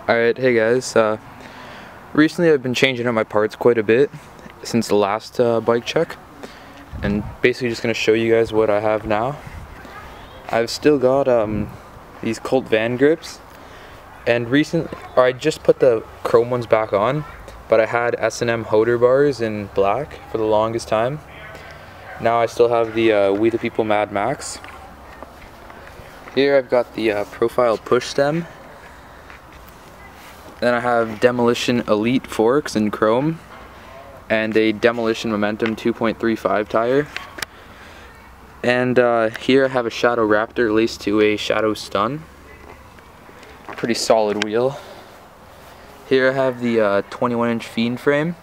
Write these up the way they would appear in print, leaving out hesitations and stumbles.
Alright, hey guys, recently I've been changing out my parts quite a bit since the last bike check, and basically just going to show you guys what I have now. I've still got these Colt van grips, and I just put the chrome ones back on, but I had S&M Hoder bars in black for the longest time. Now I still have the We the People Mad Max. Here I've got the profile push stem. Then I have Demolition Elite forks in chrome and a Demolition Momentum 2.35 tire. And here I have a Shadow Raptor laced to a Shadow Stun. Pretty solid wheel. Here I have the 21-inch Fiend frame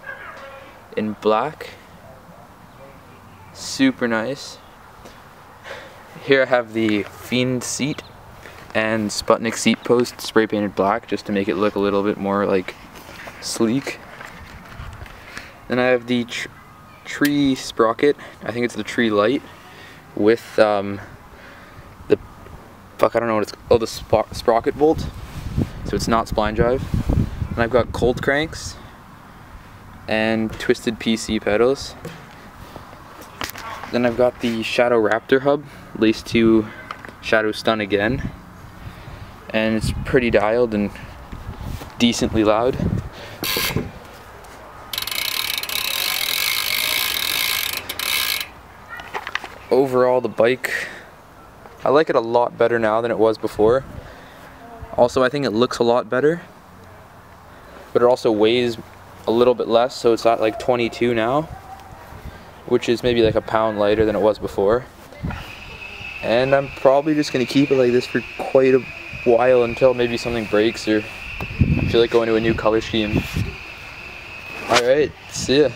in black. Super nice. Here I have the Fiend seat and Sputnic seat post spray painted black just to make it look a little bit more like sleek. Then I have the tree sprocket, I think it's the tree light, with the sprocket bolt, so it's not spline drive. And I've got Colt cranks and twisted PC pedals. Then I've got the Shadow Raptor hub laced to Shadow Stun again, and it's pretty dialed and decently loud. Overall, the bike, I like it a lot better now than it was before. Also, I think it looks a lot better, but it also weighs a little bit less, so it's at like 22 now, which is maybe like a pound lighter than it was before. And I'm probably just going to keep it like this for quite a while until maybe something breaks or I feel like going to a new color scheme. Alright, see ya.